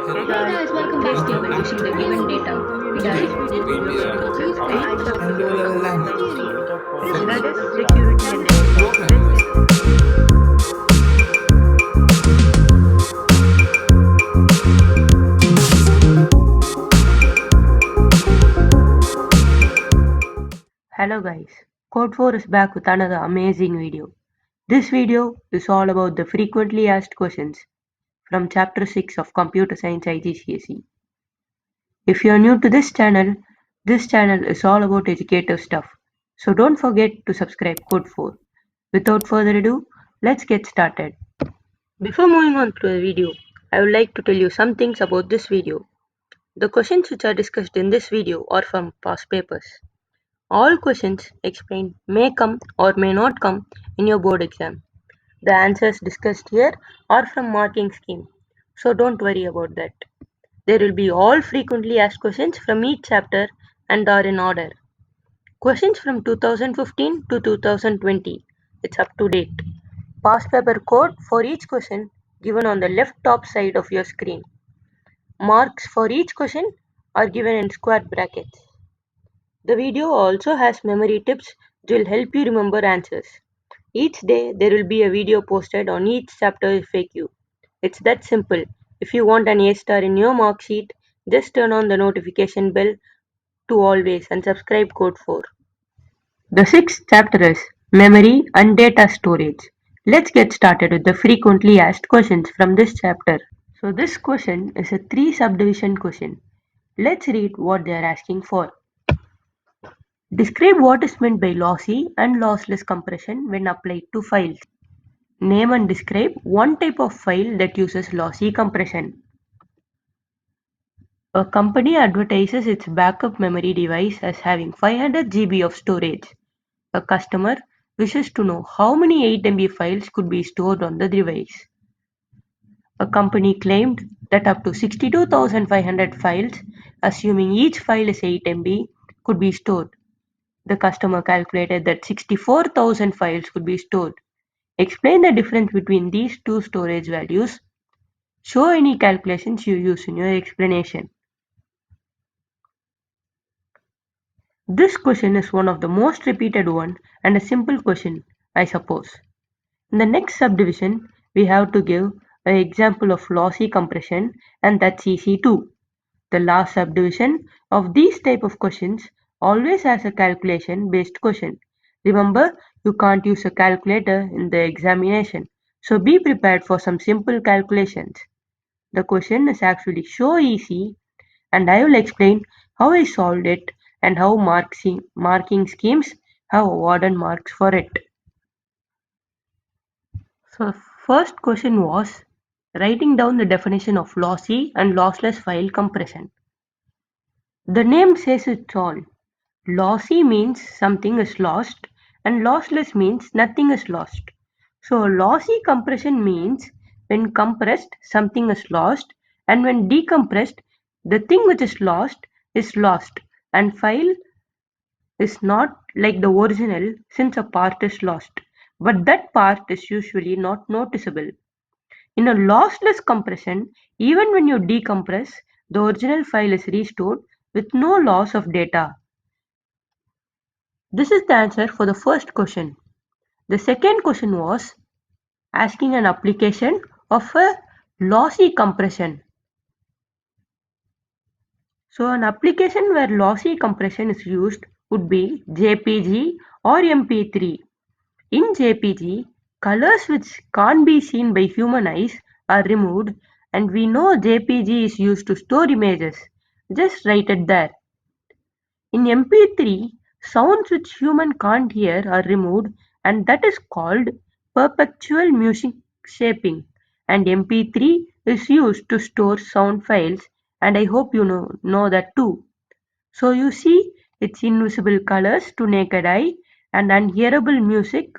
Hey guys, welcome back to table using the given data. In this video, we are going to discuss eight subdivision of Lossie series, that is security and ethics. Let's get started. Hello guys, Code 4 is back with another amazing video. This video is all about the frequently asked questions from chapter 6 of Computer Science IGCSE. If you are new to this channel is all about educative stuff. So don't forget to subscribe Code 4. Without further ado, let's get started. Before moving on to the video, I would like to tell you some things about this video. The questions which are discussed in this video are from past papers. All questions explained may come or may not come in your board exam. The answers discussed here are from marking scheme, so don't worry about that. There will be all frequently asked questions from each chapter and are in order. Questions from 2015 to 2020. It's up to date. Past paper code for each question given on the left top side of your screen. Marks for each question are given in square brackets. The video also has memory tips which will help you remember answers. Each day there will be a video posted on each chapter FAQ. It's that simple. If you want an A star in your mark sheet, just turn on the notification bell to always and subscribe Code 4. The sixth chapter is Memory and Data Storage. Let's get started with the frequently asked questions from this chapter. So this question is a 3 subdivision question. Let's read what they are asking for. Describe what is meant by lossy and lossless compression when applied to files. Name and describe one type of file that uses lossy compression. A company advertises its backup memory device as having 500 GB of storage. A customer wishes to know how many 8 MB files could be stored on the device. A company claimed that up to 62,500 files, assuming each file is 8 MB, could be stored. The customer calculated that 64,000 files could be stored. Explain the difference between these two storage values. Show any calculations you use in your explanation. This question is one of the most repeated one and a simple question, I suppose. In the next subdivision, we have to give an example of lossy compression, and that's easy too. The last subdivision of these type of questions always has a calculation based question. Remember, you can't use a calculator in the examination, so be prepared for some simple calculations. The question is actually so easy, and I will explain how I solved it and how marking schemes have awarded marks for it. So first question was writing down the definition of lossy and lossless file compression. The name says it all. Lossy means something is lost and lossless means nothing is lost. So lossy compression means when compressed something is lost, and when decompressed the thing which is lost, and file is not like the original since a part is lost, but that part is usually not noticeable. In a lossless compression, even when you decompress, the original file is restored with no loss of data. This is the answer for the first question. The second question was asking an application of a lossy compression. So an application where lossy compression is used would be JPG or MP3. In JPG, colors which can't be seen by human eyes are removed, and we know JPG is used to store images. Just write it there. In MP3, sounds which human can't hear are removed, and that is called perpetual music shaping, and MP3 is used to store sound files, and I hope you know that too. So you see its invisible colors to naked eye and unhearable music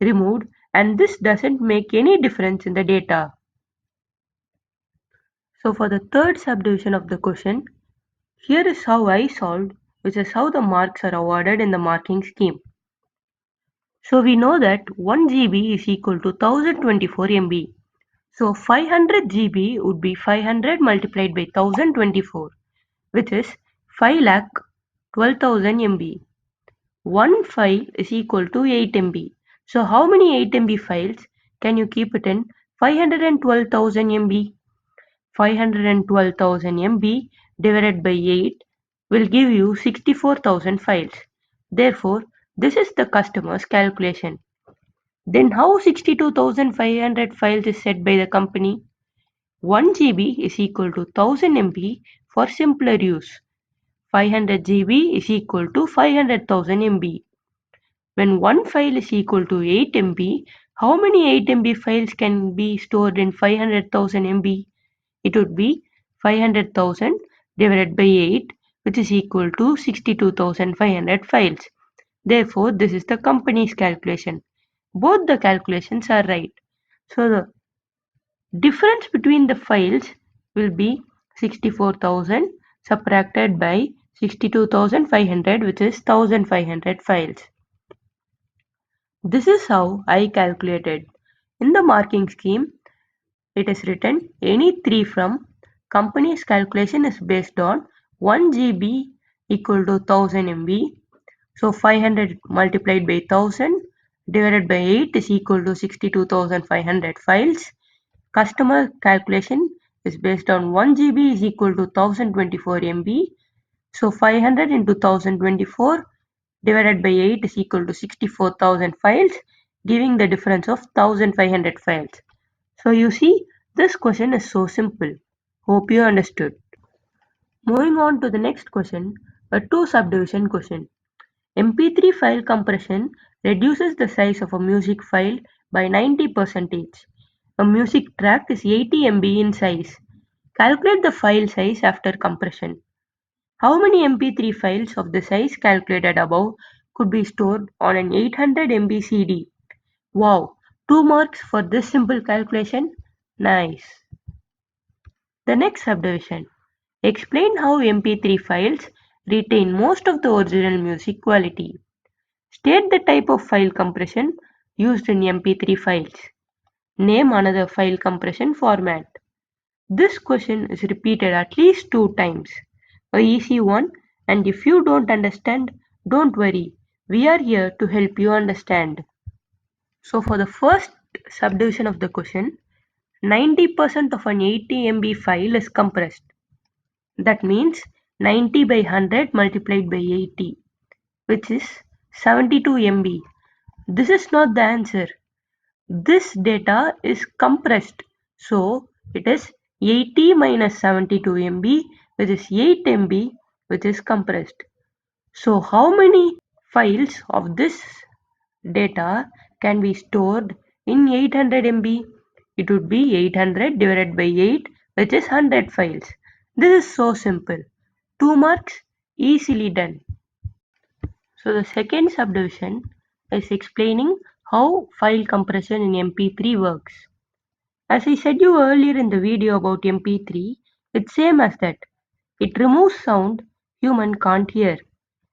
removed, and this doesn't make any difference in the data. So for the third subdivision of the question, here is how I solved, which is how the marks are awarded in the marking scheme. So we know that 1 GB is equal to 1024 MB. So 500 GB would be 500 multiplied by 1024, which is 5,12,000 MB. One file is equal to 8 MB. So how many 8 MB files can you keep it in 512,000 MB? 512,000 MB divided by 8 will give you 64,000 files. Therefore, this is the customer's calculation. Then how 62,500 files is set by the company? 1 GB is equal to 1000 MB for simpler use. 500 GB is equal to 500,000 MB. When one file is equal to 8 MB, how many 8 MB files can be stored in 500,000 MB? It would be 500,000 divided by 8, which is equal to 62,500 files. Therefore, this is the company's calculation. Both the calculations are right. So the difference between the files will be 64,000 subtracted by 62,500, which is 1,500 files. This is how I calculated. In the marking scheme, it is written any 3 from company's calculation is based on 1 GB equal to 1000 MB. So 500 multiplied by 1000 divided by 8 is equal to 62,500 files. Customer calculation is based on 1 GB is equal to 1024 MB. So 500 into 1024 divided by 8 is equal to 64,000 files, giving the difference of 1500 files. So you see, this question is so simple. Hope you understood. Moving on to the next question, a two subdivision question. MP3 file compression reduces the size of a music file by 90%. A music track is 80 MB in size. Calculate the file size after compression. How many MP3 files of the size calculated above could be stored on an 800 MB CD? Wow, 2 marks for this simple calculation? Nice. The next subdivision. Explain how MP3 files retain most of the original music quality. State the type of file compression used in MP3 files. Name another file compression format. This question is repeated at least 2 times. A easy one, and if you don't understand, don't worry. We are here to help you understand. So for the first subdivision of the question, 90% of an 80 MB file is compressed. That means 90 by 100 multiplied by 80, which is 72 MB. This is not the answer. This data is compressed. So it is 80 minus 72 MB, which is 8 MB, which is compressed. So how many files of this data can be stored in 800 MB? It would be 800 divided by 8, which is 100 files. This is so simple. 2 marks, easily done. So the second subdivision is explaining how file compression in MP3 works. As I said you earlier in the video about MP3, it's same as that. It removes sound human can't hear.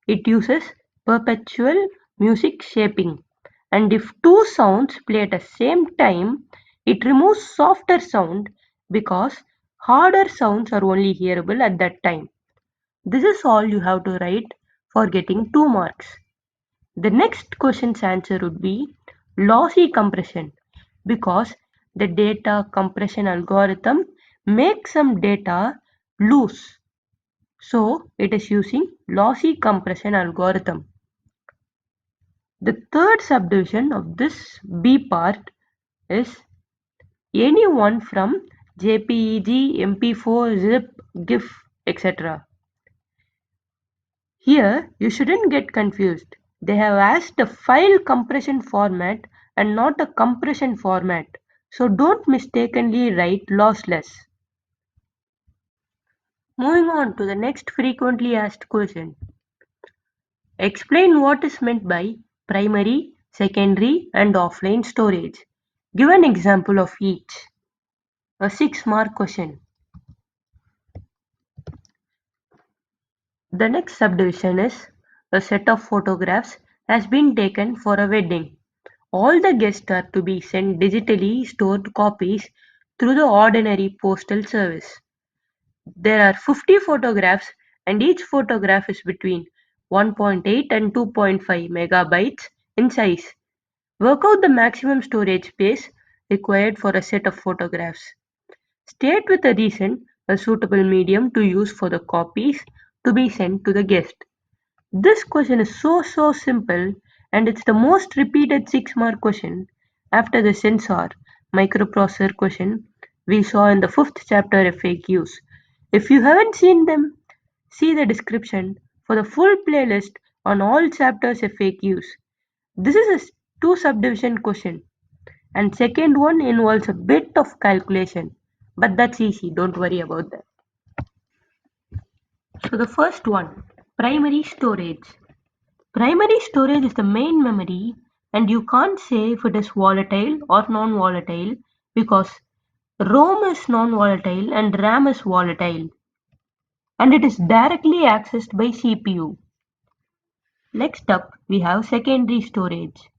It uses perpetual music shaping. And if two sounds play at the same time, it removes softer sound because harder sounds are only hearable at that time. This is all you have to write for getting 2 marks. The next question's answer would be lossy compression because the data compression algorithm makes some data loose. So it is using lossy compression algorithm. The third subdivision of this B part is any one from JPEG, MP4, ZIP, GIF, etc. Here you shouldn't get confused. They have asked a file compression format and not a compression format. So don't mistakenly write lossless. Moving on to the next frequently asked question. Explain what is meant by primary, secondary and offline storage. Give an example of each. A 6-mark question. The next subdivision is a set of photographs has been taken for a wedding. All the guests are to be sent digitally stored copies through the ordinary postal service. There are 50 photographs and each photograph is between 1.8 and 2.5 megabytes in size. Work out the maximum storage space required for a set of photographs. State with a reason a suitable medium to use for the copies to be sent to the guest. This question is so simple and it's the most repeated 6 mark question after the sensor microprocessor question we saw in the 5th chapter FAQs. If you haven't seen them, see the description for the full playlist on all chapters FAQs. This is a two subdivision question and second one involves a bit of calculation, but that's easy, don't worry about that. So the first one, primary storage. Primary storage is the main memory and you can't say if it is volatile or non-volatile because ROM is non-volatile and RAM is volatile and it is directly accessed by CPU. Next up we have secondary storage.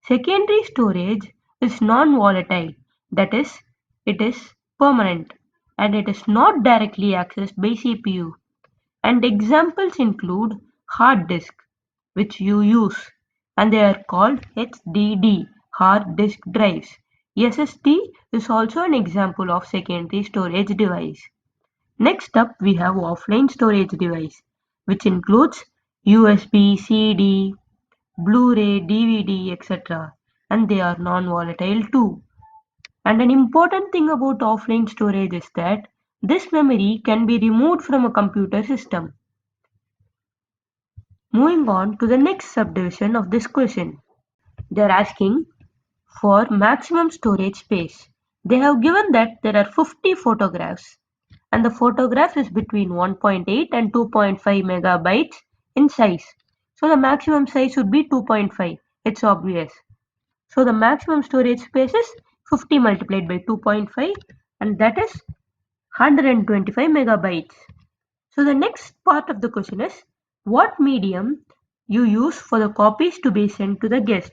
Secondary storage is non-volatile, that is, it is permanent and it is not directly accessed by CPU. And examples include hard disk, which you use, and they are called HDD, hard disk drives. SSD is also an example of secondary storage device. Next up we have offline storage device, which includes USB, CD, Blu-ray, DVD, etc. and they are non-volatile too. And an important thing about offline storage is that this memory can be removed from a computer system. Moving on to the next subdivision of this question. They are asking for maximum storage space. They have given that there are 50 photographs and the photograph is between 1.8 and 2.5 megabytes in size. So the maximum size would be 2.5. It's obvious. So the maximum storage space is 50 multiplied by 2.5 and that is 125 megabytes. So the next part of the question is what medium you use for the copies to be sent to the guest.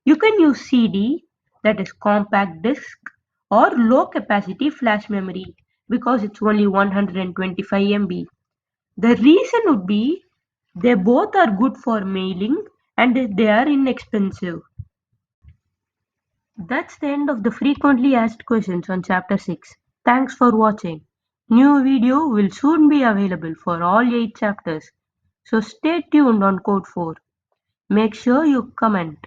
You can use CD, that is compact disc, or low capacity flash memory because it's only 125 MB. The reason would be they both are good for mailing and they are inexpensive. That's the end of the frequently asked questions on chapter 6. Thanks for watching. New video will soon be available for all 8 chapters. So stay tuned on Code 4. Make sure you comment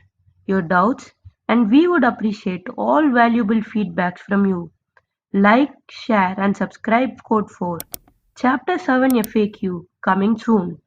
your doubts and we would appreciate all valuable feedbacks from you. Like, share and subscribe Code 4. Chapter 7 FAQ coming soon.